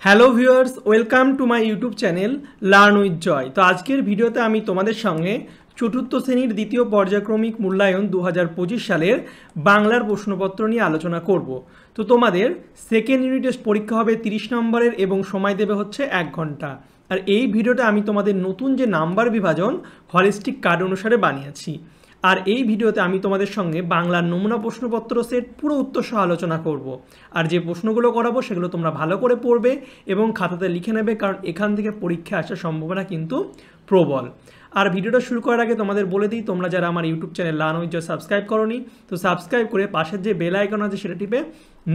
Hello viewers, welcome to my YouTube channel learn with Joy. তো আজকের ভিডিওতে আমি তোমাদের সঙ্গে চতুর্থ শ্রেণীর দ্বিতীয় পর্যায়ক্রমিক মূল্যায়ন 2025 সালের বাংলার প্রশ্নপত্র নিয়ে আলোচনা করব। তো তোমাদের সেকেন্ড ইউনিট টেস্ট পরীক্ষা হবে 30 নম্বরের এবং সময় দেবে হচ্ছে 1 ঘন্টা। আর এই ভিডিওটা আমি তোমাদের নতুন যে নাম্বার বিভাজন হলিস্টিক কার্ড অনুসারে বানিয়েছি। আর এই ভিডিওতে আমি তোমাদের সঙ্গে বাংলার নমুনা প্রশ্নপত্র সেট পুরো উত্তর সহ আলোচনা করব। আর যে প্রশ্নগুলো করাবো সেগুলো তোমরা ভালো করে পড়বে এবং খাতাতে লিখে নেবে, কারণ এখান থেকে পরীক্ষা আসার সম্ভাবনা কিন্তু প্রবল। আর ভিডিওটা শুরু করার আগে তোমাদের বলে দিই, তোমরা যারা আমার YouTube channel learn with Joy subscribe করোনি, তো সাবস্ক্রাইব করে পাশের যে বেল আইকন আছে সেটা টিপে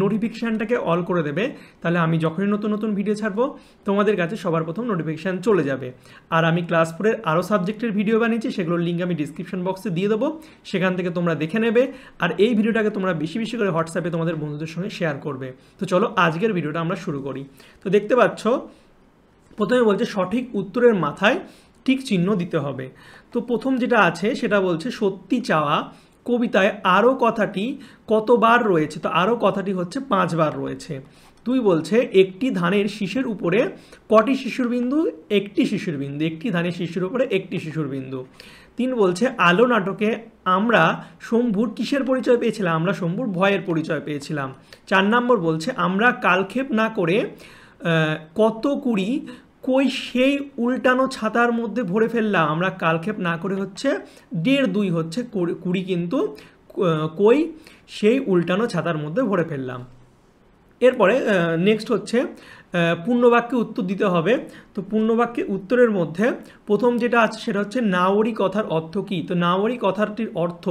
নোটিফিকেশানটাকে অল করে দেবে। তাহলে আমি যখনই নতুন নতুন ভিডিও ছাড়বো তোমাদের কাছে সবার প্রথম নোটিফিকেশান চলে যাবে। আর আমি ক্লাস 4-এর আরও সাবজেক্টের ভিডিও বানিয়েছি, সেগুলোর লিঙ্ক আমি ডিসক্রিপশন বক্সে দিয়ে দেবো, সেখান থেকে তোমরা দেখে নেবে। আর এই ভিডিওটাকে তোমরা বেশি বেশি করে হোয়াটসঅ্যাপে তোমাদের বন্ধুদের সঙ্গে শেয়ার করবে। তো চলো আজকের ভিডিওটা আমরা শুরু করি। তো দেখতে পাচ্ছ প্রথমে বলছে সঠিক উত্তরের মাথায় ঠিক চিহ্ন দিতে হবে। তো প্রথম যেটা আছে সেটা বলছে সত্যি চাওয়া কবিতায় আরও কথাটি কতবার রয়েছে। তো আরও কথাটি হচ্ছে 5 বার রয়েছে। 2 বলছে একটি ধানের শীষের উপরে কটি শিশুর বিন্দু? একটি শিশুর বিন্দু। একটি ধানের শীষের উপরে একটি শিশুর বিন্দু। 3 বলছে আলো নাটকে আমরা শম্ভুর কিসের পরিচয় পেয়েছিলাম? আমরা শম্ভুর ভয়ের পরিচয় পেয়েছিলাম। 4 নম্বর বলছে আমরা কালক্ষেপ না করে কত কুড়ি কই সেই উল্টানো ছাতার মধ্যে ভরে ফেললাম। আমরা কালক্ষেপ না করে হচ্ছে 1.5 হচ্ছে কুড়ি, কিন্তু কই সেই উল্টানো ছাতার মধ্যে ভরে ফেললাম। এরপরে নেক্সট হচ্ছে পূর্ণবাক্যে উত্তর দিতে হবে। তো পূর্ণবাক্যে উত্তরের মধ্যে প্রথম যেটা আছে সেটা হচ্ছে নাওরি কথার অর্থ কী? তো নাওরি কথাটির অর্থ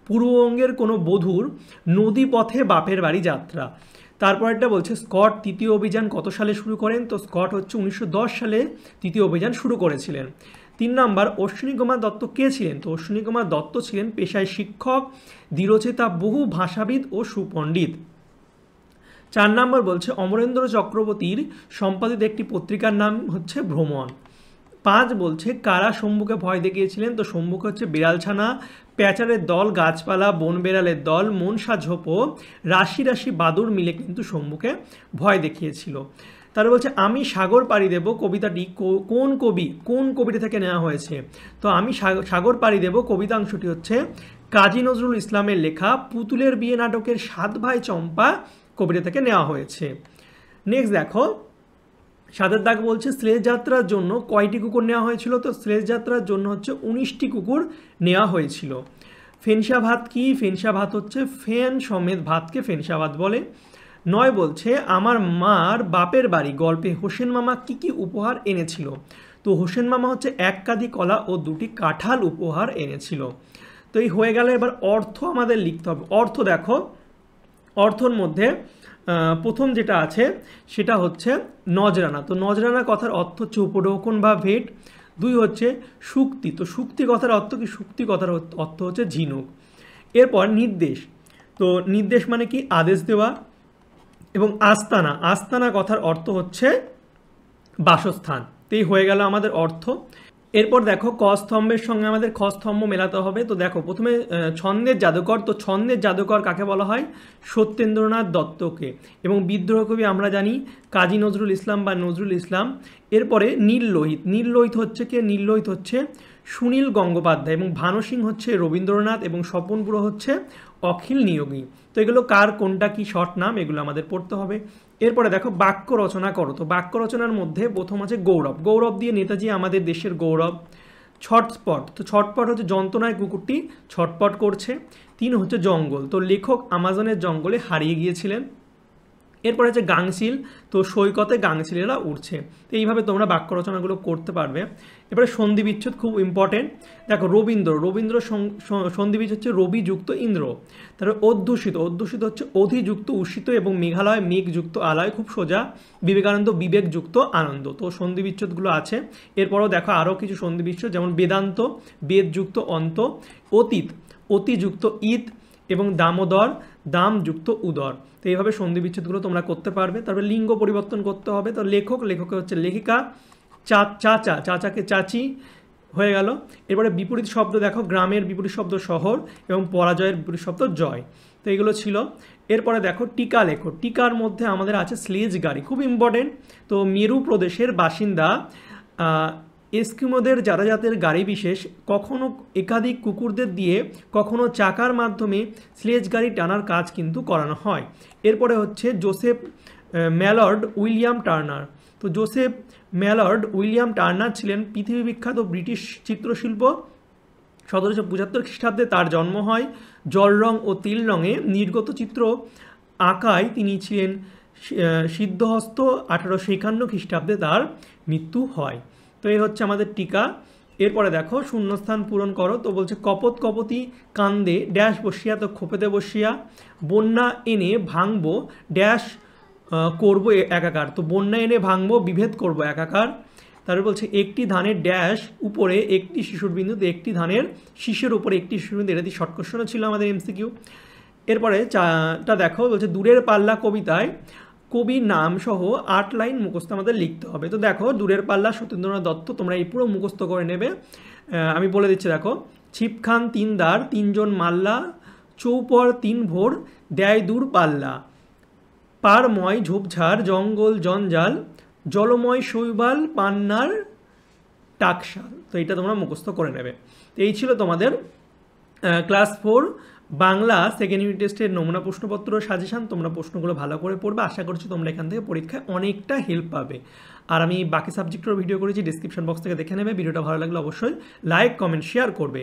পূর্ববঙ্গের কোনো বধূর নদী পথে বাপের বাড়ি যাত্রা। তারপরেরটা বলছে স্কট তৃতীয় অভিযান কত সালে শুরু করেন? তো স্কট হচ্ছে 1910 সালে তৃতীয় অভিযান শুরু করেছিলেন। 3 নম্বর অশ্বিনী কুমার দত্ত কে ছিলেন? তো অশ্বিনী কুমার দত্ত ছিলেন পেশায় শিক্ষক, দৃঢ়চেতা বহু ভাষাবিদ ও সুপণ্ডিত। 4 নম্বর বলছে অমরেন্দ্র চক্রবর্তীর সম্পাদিত একটি পত্রিকার নাম হচ্ছে ভ্রমণ। 5 বলছে কারা শম্ভুকে ভয় দেখিয়েছিলেন? তো শম্ভুকে হচ্ছে বিড়ালছানা, প্যাচারের দল, গাছপালা, বন বেড়ালের দল, মনসা ঝোপো, রাশি রাশি বাদুর মিলে কিন্তু শম্ভুকে ভয় দেখিয়েছিল। তারপরে বলছে আমি সাগর পাড়ি দেব কবিতাটি কোন কবিতা থেকে নেওয়া হয়েছে? তো আমি সাগর পাড়ি দেব কবিতাংশটি হচ্ছে কাজী নজরুল ইসলামের লেখা পুতুলের বিয়ে নাটকের 7 ভাই চম্পা কবিতা থেকে নেওয়া হয়েছে। নেক্সট দেখো 7 দাগ বলছে স্লেজ যাত্রার জন্য কয়টি কুকুর নেওয়া হয়েছিল? তো স্লেজ যাত্রার জন্য হচ্ছে 19টি কুকুর নেওয়া হয়েছিল। ফেনসা ভাত কি? ফেনসা ভাত হচ্ছে ফেন সমেত ভাতকে ফেনসা ভাত বলে। 9 বলছে আমার মার বাপের বাড়ি গল্পে হোসেন মামা কি কি উপহার এনেছিল? তো হোসেন মামা হচ্ছে 1 কাঁদি কলা ও 2টি কাঁঠাল উপহার এনেছিল। তো এই হয়ে গেলে এবার অর্থ আমাদের লিখতে হবে। অর্থ দেখো, অর্থর মধ্যে প্রথম যেটা আছে সেটা হচ্ছে নজরানা। তো নজরানা কথার অর্থ হচ্ছে উপঢৌকন বা ভেট। 2 হচ্ছে শুক্তি। তো শুক্তি কথার অর্থ কি? শুক্তি কথার অর্থ হচ্ছে ঝিনুক। এরপর নির্দেশ। তো নির্দেশ মানে কি? আদেশ দেওয়া। এবং আস্তানা, আস্তানা কথার অর্থ হচ্ছে বাসস্থান। তো এই হয়ে গেল আমাদের অর্থ। এরপর দেখো ক স্তম্ভের সঙ্গে আমাদের খ স্তম্ভ মেলাতে হবে। তো দেখো প্রথমে ছন্দের জাদুকর। তো ছন্দের জাদুকর কাকে বলা হয়? সত্যেন্দ্রনাথ দত্তকে। এবং বিদ্রোহ কবি আমরা জানি কাজী নজরুল ইসলাম বা নজরুল ইসলাম। এরপরে নীললোহিত। নীললোহিত হচ্ছে কে? নীললোহিত হচ্ছে সুনীল গঙ্গোপাধ্যায়। এবং ভানু সিং হচ্ছে রবীন্দ্রনাথ। এবং স্বপন পুরো হচ্ছে অখিল নিয়োগী। তো এগুলো কার কোনটা কি শর্ট নাম, এগুলো আমাদের পড়তে হবে। এরপরে দেখো বাক্য রচনা করো। তো বাক্য রচনার মধ্যে প্রথম আছে গৌরব। গৌরব দিয়ে নেতাজি আমাদের দেশের গৌরব। ছটপট। তো ছটপট হচ্ছে যন্ত্রণায় কুকুরটি ছটপট করছে। 3 হচ্ছে জঙ্গল। তো লেখক আমাজনের জঙ্গলে হারিয়ে গিয়েছিলেন। এরপরে হচ্ছে গাংচিল। তো সৈকতে গাংচিলেরা উঠছে। তো এইভাবে তোমরা বাক্য রচনাগুলো করতে পারবে। এরপরে সন্ধি বিচ্ছেদ খুব ইম্পর্টেন্ট। দেখো রবীন্দ্র সন্ধি বিচ্ছেদ হচ্ছে রবি যুক্ত ইন্দ্র। তারপরে অধ্যুষিত। অধ্যুষিত হচ্ছে অধিযুক্ত উষিত এবং মেঘালয় মেঘযুক্ত আলয়, খুব সোজা। বিবেকানন্দ বিবেকযুক্ত আনন্দ। তো সন্ধি বিচ্ছেদগুলো আছে। এরপরও দেখো আরও কিছু সন্ধি বিচ্ছেদ, যেমন বেদান্ত বেদযুক্ত অন্ত, অতীত অতিযুক্ত ঈদ এবং দামোদর দামযুক্ত উদর। তো এইভাবে সন্ধি বিচ্ছেদগুলো তোমরা করতে পারবে। তারপরে লিঙ্গ পরিবর্তন করতে হবে। তো লেখকে হচ্ছে লেখিকা, চাচাকে চাচি হয়ে গেল। এরপরে বিপরীত শব্দ দেখো গ্রামের বিপরীত শব্দ শহর এবং পরাজয়ের বিপরীত শব্দ জয়। তো তো এগুলো ছিল। এরপরে দেখো টিকা লেখো। টিকার মধ্যে আমাদের আছে স্লেজ গাড়ি, খুব ইম্পর্টেন্ট। তো মেরু প্রদেশের বাসিন্দা এস্কিমোদের যাতায়াতের গাড়ি বিশেষ কখনো একাধিক কুকুরদের দিয়ে কখনো চাকার মাধ্যমে স্লেজ গাড়ি টানার কাজ কিন্তু করানো হয়। এরপরে হচ্ছে জোসেফ ম্যালর্ড উইলিয়াম টার্নার। তো জোসেফ ম্যালর্ড উইলিয়াম টার্নার ছিলেন পৃথিবী বিখ্যাত ব্রিটিশ চিত্রশিল্প। 1775 খ্রিস্টাব্দে তার জন্ম হয়। জল রং ও তিল রঙে নির্গত চিত্র আঁকায় তিনি ছিলেন সিদ্ধহস্ত। 1851 খ্রিস্টাব্দে তার মৃত্যু হয়। তো এই হচ্ছে আমাদের টিকা। এরপরে দেখো শূন্যস্থান পূরণ করো। তো বলছে কপত কপতি কান্দে ড্যাশ বসিয়া, তো খোপেতে বসিয়া। বন্যা এনে ভাঙবো ড্যাশ করবো একাকার, তো বন্যা এনে ভাঙবো বিভেদ করবো একাকার। তারপরে বলছে একটি ধানের ড্যাশ উপরে একটি শিশুর বিন্দুতে, একটি ধানের শীষের উপরে একটি শিশুর বিন্দু। এটা দিয়ে শর্ট কোশ্চেনও ছিল আমাদের এমসিকিউ। এরপরে চাটা দেখো, বলছে দূরের পাল্লা কবিতায় কবির নাম সহ 8 লাইন মুখস্থ আমাদের লিখতে হবে। তো দেখো দূরের পাল্লা সত্যেন্দ্রনাথ দত্ত, তোমরা এই পুরো মুখস্থ করে নেবে। আমি বলে দিচ্ছি দেখো, ছিপখান 3 দ্বার 3 জন মাল্লা, চৌপর 3 ভোর দেয় দূর পাল্লা, পারময় ঝোপঝাড় জঙ্গল জঞ্জাল, জলময় শৈবাল পান্নার টাকশাল। তো এটা তোমরা মুখস্থ করে নেবে। তো এই ছিল তোমাদের ক্লাস 4 বাংলা সেকেন্ড ইউনিট টেস্টের নমুনা প্রশ্নপত্র সাজেশন। তোমরা প্রশ্নগুলো ভালো করে পড়বে, আশা করছি তোমরা এখান থেকে পরীক্ষায় অনেকটা হেল্প পাবে। আর আমি বাকি সাবজেক্টেরও ভিডিও করেছি, ডিসক্রিপশন বক্স থেকে দেখে নেবে। ভিডিওটা ভালো লাগলে অবশ্যই লাইক কমেন্ট শেয়ার করবে।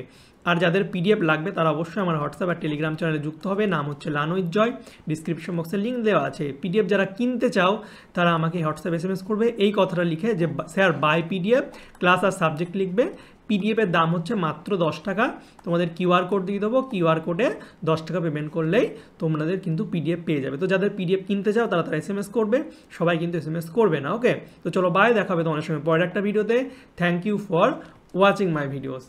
আর যাদের পিডিএফ লাগবে তারা অবশ্যই আমার হোয়াটসঅ্যাপ আর টেলিগ্রাম চ্যানেলে যুক্ত হবে। নাম হচ্ছে লানুইজ জয়, ডিসক্রিপশন বক্সে লিঙ্ক দেওয়া আছে। পিডিএফ যারা কিনতে চাও তারা আমাকে হোয়াটসঅ্যাপ SMS করবে এই কথাটা লিখে যে স্যার বাই পিডিএফ, ক্লাস আর সাবজেক্ট লিখবে। পিডিএফের দাম হচ্ছে মাত্র 10 টাকা। তোমাদের কিউআর কোড দিয়ে দেবো, কিউআর কোডে 10 টাকা পেমেন্ট করলেই তোমাদের কিন্তু পিডিএফ পেয়ে যাবে। তো যাদের পিডিএফ কিনতে চাও তারা SMS করবে, সবাই কিন্তু SMS করবে না। ওকে, তো চলো বাই, দেখা হবে তোমাদের সঙ্গে পরের একটা ভিডিওতে। Thank you for watching my videos.